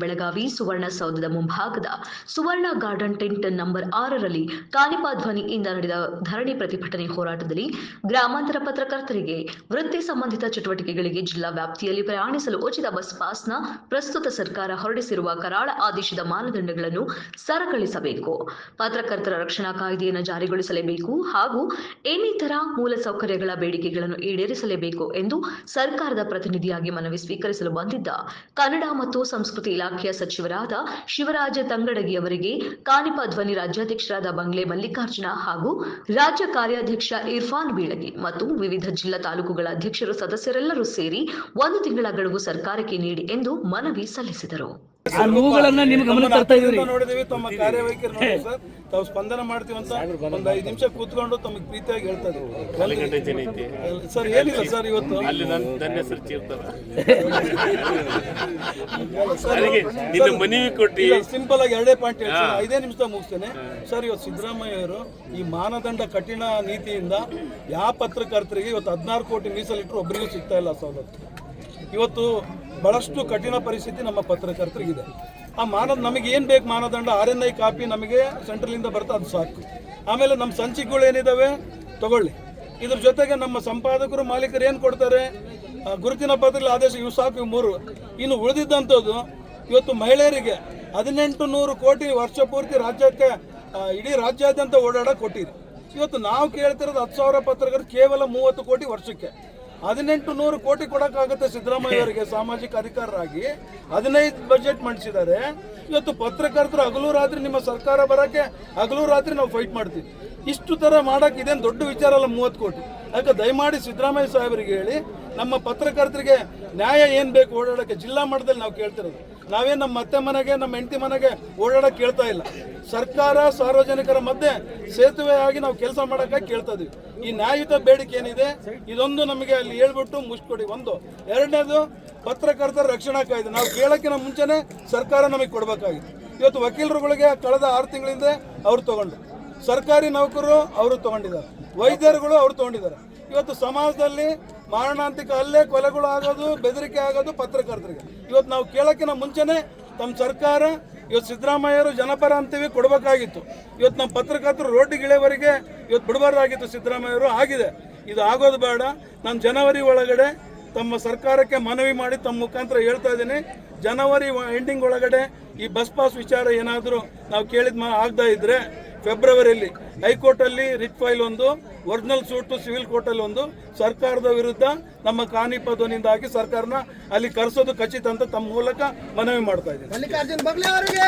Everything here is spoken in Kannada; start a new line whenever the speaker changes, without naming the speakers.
ಬೆಳಗಾವಿ ಸುವರ್ಣಸೌಧದ ಮುಂಭಾಗದ ಸುವರ್ಣ ಗಾರ್ಡನ್ ಟೆಂಟ್ ನಂಬರ್ 6ರಲ್ಲಿ ಕಾನಿಪಾ ಧ್ವನಿಯಿಂದ ನಡೆದ ಧರಣಿ ಪ್ರತಿಭಟನೆ ಹೋರಾಟದಲ್ಲಿ ಗ್ರಾಮಾಂತರ ಪತ್ರಕರ್ತರಿಗೆ ವೃತ್ತಿ ಸಂಬಂಧಿತ ಚಟುವಟಿಕೆಗಳಿಗೆ ಜಿಲ್ಲಾ ವ್ಯಾಪ್ತಿಯಲ್ಲಿ ಪ್ರಯಾಣಿಸಲು ಉಚಿತ ಬಸ್ ಪಾಸ್ನ ಪ್ರಸ್ತುತ ಸರ್ಕಾರ ಹೊರಡಿಸಿರುವ ಕರಾಳ ಆದೇಶದ ಮಾನದಂಡಗಳನ್ನು ಸರಳಗೊಳಿಸಬೇಕು, ಪತ್ರಕರ್ತರ ರಕ್ಷಣಾ ಕಾಯ್ದೆಯನ್ನು ಜಾರಿಗೊಳಿಸಲೇಬೇಕು ಹಾಗೂ ಇನ್ನಿತರ ಮೂಲಸೌಕರ್ಯಗಳ ಬೇಡಿಕೆಗಳನ್ನು ಈಡೇರಿಸಲೇಬೇಕು ಎಂದು ಸರ್ಕಾರದ ಪ್ರತಿನಿಧಿಯಾಗಿ ಮನವಿ ಸ್ವೀಕರಿಸಲು ಬಂದಿದ್ದ ಕನ್ನಡ ಮತ್ತು ಸಂಸ್ಕೃತಿ ಇಲಾಖೆಯ ಸಚಿವರಾದ ಶಿವರಾಜ ತಂಗಡಗಿ ಅವರಿಗೆ ಕಾನಿಪಾ ಧ್ವನಿ ರಾಜ್ಯಾಧ್ಯಕ್ಷರಾದ ಬಂಗ್ಲೆ ಮಲ್ಲಿಕಾರ್ಜುನ ಹಾಗೂ ರಾಜ್ಯ ಕಾರ್ಯಾಧ್ಯಕ್ಷ ಇರ್ಫಾನ್ ಬೀಳಗಿ ಮತ್ತು ವಿವಿಧ ಜಿಲ್ಲಾ ತಾಲೂಕುಗಳ ಅಧ್ಯಕ್ಷರು ಸದಸ್ಯರೆಲ್ಲರೂ ಸೇರಿ 1 ತಿಂಗಳ ಗಡುವು ಸರ್ಕಾರಕ್ಕೆ ನೀಡಿ ಎಂದು ಮನವಿ ಸಲ್ಲಿಸಿದರು.
ನೋಡಿದೀವಿ, ತಮ್ಮ ಕಾರ್ಯವೈಖರಿ ನೋಡಿ ಸರ್, ತಾವು ಸ್ಪಂದನ ಮಾಡ್ತೀವಿ ಅಂತ ಒಂದು 5 ನಿಮಿಷ ಕೂತ್ಕೊಂಡು ತಮಗೆ ಪ್ರೀತಿಯಾಗಿ ಹೇಳ್ತಾರೆ ಸರ್. ಏನಿಲ್ಲ ಸರ್, ಇವತ್ತು ಸಿಂಪಲ್ ಆಗಿ 2 ಪಾಯಿಂಟ್ ಹೇಳ್ತಾರೆ, 5 ನಿಮಿಷ ಮುಗಿಸ್ತೇನೆ ಸರ್. ಇವತ್ತು ಸಿದ್ದರಾಮಯ್ಯ ಅವರು ಈ ಮಾನದಂಡ ಕಠಿಣ ನೀತಿಯಿಂದ ಯಾವ ಪತ್ರಕರ್ತರಿಗೆ ಇವತ್ತು 16 ಕೋಟಿ ಮೀಸಲಿಟ್ಟರು ಒಬ್ಬರಿಗೂ ಸಿಗ್ತಾ ಇಲ್ಲ ಸವಲತ್ತು. ಇವತ್ತು ಬಹಳಷ್ಟು ಕಠಿಣ ಪರಿಸ್ಥಿತಿ ನಮ್ಮ ಪತ್ರಕರ್ತರಿಗಿದೆ. ಆ ನಮಗೆ ಏನು ಬೇಕು ಮಾನದಂಡ, RNI ಕಾಪಿ ನಮಗೆ ಸೆಂಟ್ರಲಿಂದ ಬರುತ್ತೆ, ಅದು ಸಾಕು. ಆಮೇಲೆ ನಮ್ಮ ಸಂಚಿಕೆಗಳು ಏನಿದ್ದಾವೆ ತಗೊಳ್ಳಿ. ಇದ್ರ ಜೊತೆಗೆ ನಮ್ಮ ಸಂಪಾದಕರು ಮಾಲೀಕರು ಏನು ಕೊಡ್ತಾರೆ, ಗುರುತಿನ ಪತ್ರ ಆದೇಶ, ಇವು ಸಾಕು, ಇವು 3. ಇನ್ನು ಉಳಿದಿದ್ದಂಥದ್ದು ಇವತ್ತು ಮಹಿಳೆಯರಿಗೆ 1800 ಕೋಟಿ ವರ್ಷ ಪೂರ್ತಿ ರಾಜ್ಯಕ್ಕೆ ಇಡೀ ರಾಜ್ಯಾದ್ಯಂತ ಓಡಾಡಕ್ಕೆ ಕೊಟ್ಟಿರಿ. ಇವತ್ತು ನಾವು ಕೇಳ್ತಿರೋದು 10,000 ಪತ್ರಕರ್ತರು ಕೇವಲ 30 ಕೋಟಿ ವರ್ಷಕ್ಕೆ. 1800 ಕೋಟಿ ಕೊಡೋಕ್ಕಾಗುತ್ತೆ ಸಿದ್ದರಾಮಯ್ಯ ಅವರಿಗೆ ಸಾಮಾಜಿಕ ಅಧಿಕಾರರಾಗಿ. 15 ಬಜೆಟ್ ಮಂಡಿಸಿದ್ದಾರೆ. ಇವತ್ತು ಪತ್ರಕರ್ತರು ಹಗಲು ರಾತ್ರಿ ನಿಮ್ಮ ಸರ್ಕಾರ ಬರೋಕ್ಕೆ ಹಗಲು ರಾತ್ರಿ ನಾವು ಫೈಟ್ ಮಾಡ್ತೀವಿ. ಇಷ್ಟು ಥರ ಮಾಡೋಕ್ಕೆ ಇದೇನು ದೊಡ್ಡ ವಿಚಾರ ಅಲ್ಲ 30 ಕೋಟಿ. ಅದಕ್ಕೆ ದಯಮಾಡಿ ಸಿದ್ದರಾಮಯ್ಯ ಸಾಹೇಬರಿಗೆ ಹೇಳಿ, ನಮ್ಮ ಪತ್ರಕರ್ತರಿಗೆ ನ್ಯಾಯ ಏನು ಬೇಕು ಓಡಾಡೋಕ್ಕೆ ಜಿಲ್ಲಾ ಮಟ್ಟದಲ್ಲಿ ನಾವು ಕೇಳ್ತಿರೋದು. ನಾವೇನು ನಮ್ಮ ಅತ್ತೆ ಮನೆಗೆ ನಮ್ಮ ಹೆಂಡತಿ ಮನೆಗೆ ಓಡಾಡೋಕ್ಕೆ ಕೇಳ್ತಾ ಇಲ್ಲ. ಸರ್ಕಾರ ಸಾರ್ವಜನಿಕರ ಮಧ್ಯೆ ಸೇತುವೆ ಆಗಿ ನಾವು ಕೆಲಸ ಮಾಡೋಕ್ಕಾಗಿ ಕೇಳ್ತಾ ಇದೀವಿ. ಈ ನ್ಯಾಯಯುತ ಬೇಡಿಕೆ ಏನಿದೆ ಇದೊಂದು ನಮಗೆ ಅಲ್ಲಿ ಹೇಳ್ಬಿಟ್ಟು ಮುಗಿಸ್ಕೊಡಿ. 1. 2ನೇದು ಪತ್ರಕರ್ತರ ರಕ್ಷಣಾ ಕಾಯ್ದೆ ನಾವು ಕೇಳೋಕ್ಕಿಂತ ಮುಂಚೆನೇ ಸರ್ಕಾರ ನಮಗೆ ಕೊಡಬೇಕಾಗಿತ್ತು. ಇವತ್ತು ವಕೀಲರುಗಳಿಗೆ ಕಳೆದ 6 ತಿಂಗಳಿಂದ ಅವ್ರು ತಗೊಂಡು, ಸರ್ಕಾರಿ ನೌಕರರು ಅವರು ತಗೊಂಡಿದ್ದಾರೆ, ವೈದ್ಯರುಗಳು ಅವರು ತಗೊಂಡಿದ್ದಾರೆ. ಇವತ್ತು ಸಮಾಜದಲ್ಲಿ ಮಾರಣಾಂತಿಕ ಹಲ್ಲೆ ಕೊಲೆಗಳು ಆಗೋದು, ಬೆದರಿಕೆ ಆಗೋದು ಪತ್ರಕರ್ತರಿಗೆ. ಇವತ್ತು ನಾವು ಕೇಳೋಕ್ಕಿಂತ ಮುಂಚೆನೇ ತಮ್ಮ ಸರ್ಕಾರ ಇವತ್ತು ಸಿದ್ದರಾಮಯ್ಯರು ಜನಪರ ಅಂತೀವಿ ಕೊಡಬೇಕಾಗಿತ್ತು. ಇವತ್ತು ನಮ್ಮ ಪತ್ರಕರ್ತರು ರೋಟಿಗಿಳೆವರೆಗೆ ಇವತ್ತು ಬಿಡಬಾರ್ದಾಗಿತ್ತು ಸಿದ್ದರಾಮಯ್ಯರು. ಆಗಿದೆ, ಇದು ಆಗೋದು ಬೇಡ. ನಾನು ಜನವರಿ ಒಳಗಡೆ ತಮ್ಮ ಸರ್ಕಾರಕ್ಕೆ ಮನವಿ ಮಾಡಿ ತಮ್ಮ ಮುಖಾಂತರ ಹೇಳ್ತಾ ಇದ್ದೀನಿ, ಜನವರಿ ಎಂಡಿಂಗ್ ಒಳಗಡೆ ಈ ಬಸ್ ಪಾಸ್ ವಿಚಾರ ಏನಾದರೂ ನಾವು ಕೇಳಿದ ಆಗದೇ ಇದ್ದರೆ ಫೆಬ್ರವರಿಯಲ್ಲಿ ಹೈಕೋರ್ಟಲ್ಲಿ writ file 1, original suit civil ಕೋರ್ಟಲ್ಲಿ 1, ಸರ್ಕಾರದ ವಿರುದ್ಧ ನಮ್ಮ ಕಾನಿಪಾ ಧ್ವನಿಯಿಂದ ಹಾಕಿ ಸರ್ಕಾರನ ಅಲ್ಲಿ ಕರೆಸೋದು ಖಚಿತ ಅಂತ ತಮ್ಮ ಮೂಲಕ ಮನವಿ ಮಾಡ್ತಾ ಇದ್ದೀನಿ.
ಮಲ್ಲಿಕಾರ್ಜುನ್ ಬಗ್ಲೆ ಅವರಿಗೆ